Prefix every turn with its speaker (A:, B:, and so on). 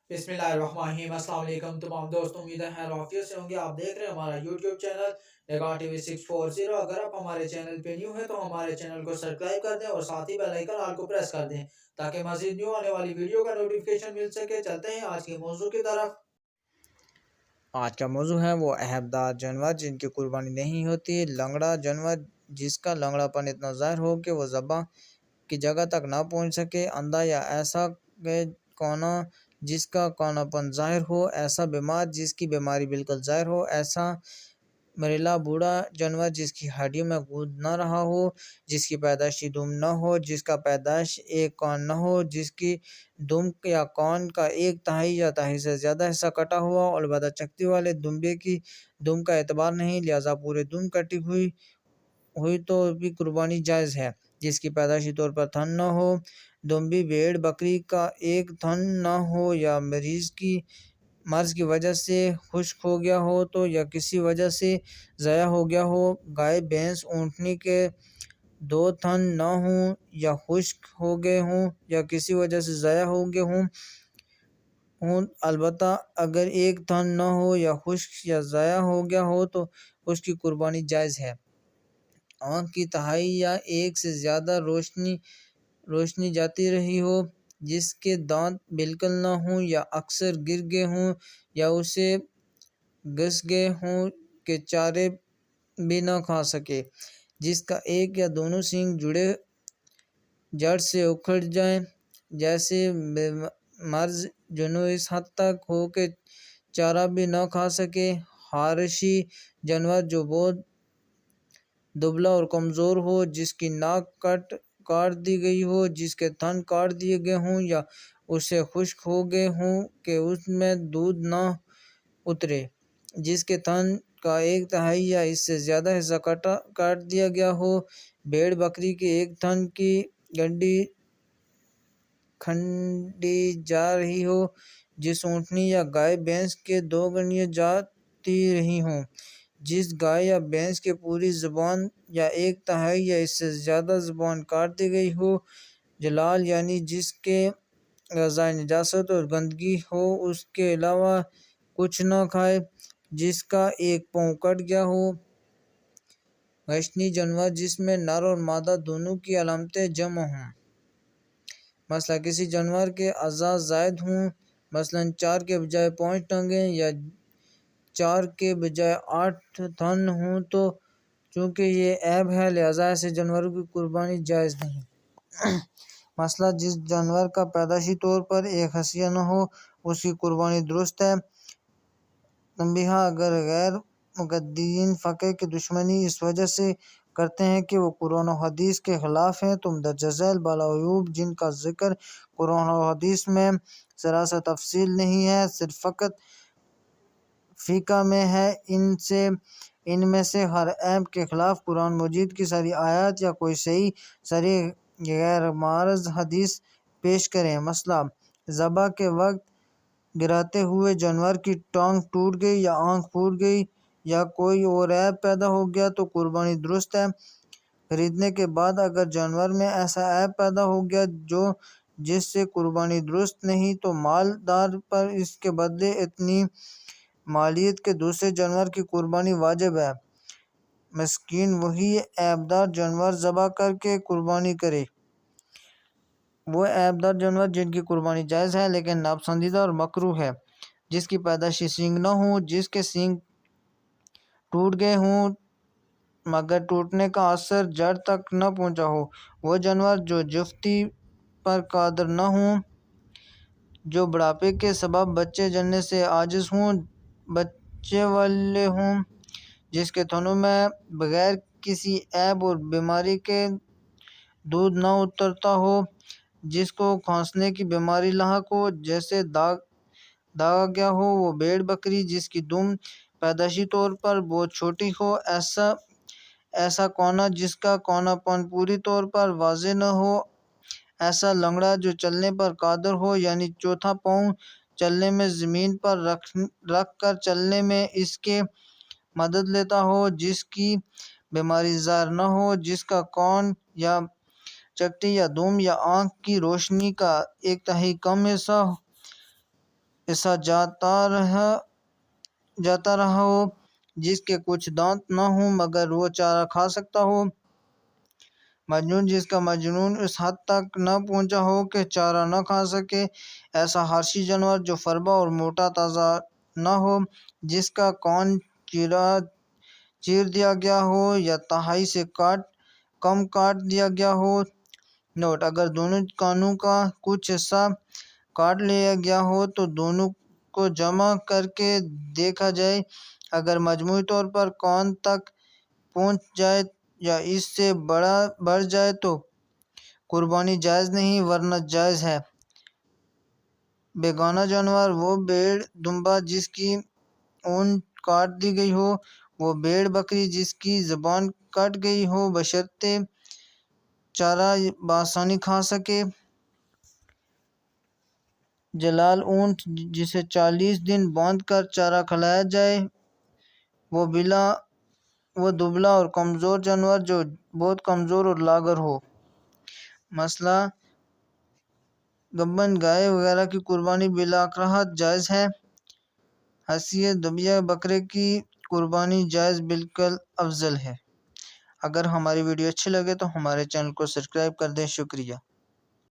A: बिस्मिल्लाहिर्रहमानिर्रहीम। अस्सलाम वालेकुम तमाम दोस्तों, उम्मीद है खैर आफियत से होंगे। आप देख रहे हैं हमारा यूट्यूब चैनल निगाह टीवी 640। अगर आप हमारे चैनल पे न्यू है तो हमारे चैनल को सब्सक्राइब कर दें और साथ ही बेल आइकन ऑल को प्रेस कर दें ताकि मजीद न्यू आने वाली वीडियो का नोटिफिकेशन मिल सके। चलते हैं आज के मौजू की तरफ।
B: आज का मौजू है वो अहबदार जानवर जिनकी कुर्बानी नहीं होती। लंगड़ा जानवर जिसका लंगड़ापन इतना ज़ाहिर हो कि वो ज़बां की जगह तक ना पहुंच सके। अंधा या ऐसा कोना जिसका कोनापन ज़ाहिर हो। ऐसा बीमार जिसकी बीमारी बिल्कुल ज़ाहिर हो। ऐसा मरेला बूढ़ा जानवर जिसकी हड्डियों में खून न रहा हो, जिसकी पैदाइशी दुम न हो, जिसका पैदाइश एक कान न हो, जिसकी दुम या कान का एक तिहाई या तिहाई से ज़्यादा हिस्सा कटा हुआ और अलबत्ता चकती वाले दुम्बे की दुम का एतबार नहीं, लिहाजा पूरे दुम कटी हुई हुई तो भी कुर्बानी जायज़ है। जिसकी पैदाइशी तौर पर थन न हो, दुम्बी भेड़ बकरी का एक थन न हो, या मर्ज़ की वजह से खुश्क हो गया हो तो, या किसी वजह से ज़ाया हो गया हो। गाय भैंस ऊँटनी के दो थन न हों या खुश्क हो गए हों या किसी वजह से ज़ाया हो गए हों, अलबत्ता अगर एक थन न हो या खुश्क या ज़ाया हो गया हो तो उसकी कुर्बानी जायज़ है। आँख की तिहाई या एक से ज़्यादा रोशनी जाती रही हो, जिसके दांत बिल्कुल न हों या अक्सर गिर गए हों या उसे घस गए हों कि चारे भी न खा सके, जिसका एक या दोनों सींग जड़ से उखड़ जाएं, जैसे मर्ज जुनू इस हद तक हो कि चारा भी न खा सके। हारशी जानवर जो बहुत दुबला और कमज़ोर हो, जिसकी नाक काट दी गई हो, जिसके थन काट दिए गए हों या उसे खुश्क हो गए हों कि उसमें दूध न उतरे, जिसके थन का एक तिहाई या इससे ज़्यादा हिस्सा काट दिया गया हो। भेड़ बकरी के एक थन की गड्डी खंडी जा रही हो, जिस ऊँटनी या गाय भैंस के दो गड्डियाँ जाती रही हों, जिस गाय या भैंस के पूरी ज़बान या एक तिहाई या इससे ज़्यादा ज़बान काट दी गई हो। जलाल यानी जिसके ग़िज़ाए नजासत और गंदगी हो, उसके अलावा कुछ न खाए, जिसका एक पाँव कट गया हो। गश्तनी जानवर जिसमें नर और मादा दोनों की अलामतें जमा हों, मसला किसी जानवर के अज़ा ज़ायद हों, मसलन 4 के बजाय 5 टांगें या 4 के बजाय 8 थन हों, तो चूँकि ये ऐब है लिहाजा ऐसे जानवरों की कुर्बानी जायज़ नहीं। मसला जिस जानवर का पैदाइशी तौर पर एक हसिया न हो, उसकी कुर्बानी दुरुस्त है। तंबीहा, अगर गैर मुक़द्दिरीन फ़क़ह की दुश्मनी इस वजह से करते हैं कि वो कुरान और हदीस के ख़िलाफ़ हैं, तो मदरजा झैल बालाअयूब जिनका ज़िक्र कुरान और हदीस में ज़रा सा तफसील नहीं है, सिर्फ फ़कत फ़िक़्ह में है, इनमें से हर ऐब के ख़िलाफ़ कुरान मजीद की सारी आयत या कोई सही सरीह गैर मारज़ हदीस पेश करें। मसला ज़बह के वक्त गिराते हुए जानवर की टांग टूट गई या आँख फूट गई या कोई और ऐब पैदा हो गया तो कुर्बानी दुरुस्त है। खरीदने के बाद अगर जानवर में ऐसा ऐब पैदा हो गया जिससे कुर्बानी दुरुस्त नहीं, तो मालदार पर इसके बदले इतनी मालियत के दूसरे जानवर की कुर्बानी वाजिब है। मस्कीन वही ऐबदार जानवर ज़बह करके कुर्बानी करे। वो ऐबदार जानवर जिनकी कुर्बानी जायज़ है लेकिन नापसंदीदा और मकरूह है, जिसकी पैदाइशी सींग न हो, जिसके सींग टूट गए हों मगर टूटने का असर जड़ तक न पहुंचा हो। वो जानवर जो जुफ्ती पर कादर न हों, जो बुढ़ापे के सबब बच्चे जनने से आजिज़ हों, बच्चे वाले हों, जिसके थनों में बगैर किसी ऐब और बीमारी के दूध न उतरता हो, जिसको खांसने की बीमारी लाहक हो, जैसे दागा गया हो। वो भेड़ बकरी जिसकी दुम पैदाइशी तौर पर बहुत छोटी हो, ऐसा कोना जिसका कोनापन पूरी तौर पर वाज़ेह न हो, ऐसा लंगड़ा जो चलने पर कादर हो यानी चौथा पाँव चलने में ज़मीन पर रख कर चलने में इसके मदद लेता हो, जिसकी बीमारी ज़ाहिर न हो, जिसका कान या चकटी या दुम या आँख की रोशनी का एक तिहाई कम हिस्सा ایسا جاتا رہا ہو جس کے کچھ دانت نہ ہوں مگر وہ چارہ کھا سکتا ہو، مجنون جس کا مجنون اس حد تک نہ پہنچا ہو کہ چارہ نہ کھا سکے، ایسا حرشی جانور جو فربا اور موٹا تازہ نہ ہو، جس کا کان چیر دیا گیا ہو یا تہائی سے کم کاٹ دیا گیا ہو۔ نوٹ: اگر دونوں کانوں کا کچھ حصہ کاٹ لیا گیا ہو تو دونوں کو جمع کر کے دیکھا جائے، اگر مجموعی طور پر کان تک پہنچ جائے یا اس سے بڑھ جائے تو قربانی جائز نہیں ورنہ جائز ہے۔ بیگانہ جانور: وہ بھیڑ دمبا جس کی اونھ کاٹ دی گئی ہو، وہ بھیڑ بکری جس کی زبان کٹ گئی ہو بشرطِ چارہ بآسانی کھا سکے۔ جلال: اونٹ جسے 40 دن باندھ کر چارہ کھلایا جائے۔ وہ دبلا اور کمزور جانور جو بہت کمزور اور لاغر ہو۔ مسئلہ: گبن گائے وغیرہ کی قربانی بلا کراہت جائز ہے۔ حیثیت دبیا بکرے کی قربانی جائز بالکل افضل ہے۔ اگر ہماری ویڈیو اچھی لگے تو ہمارے چینل کو سبسکرائب کر دیں۔ شکریہ۔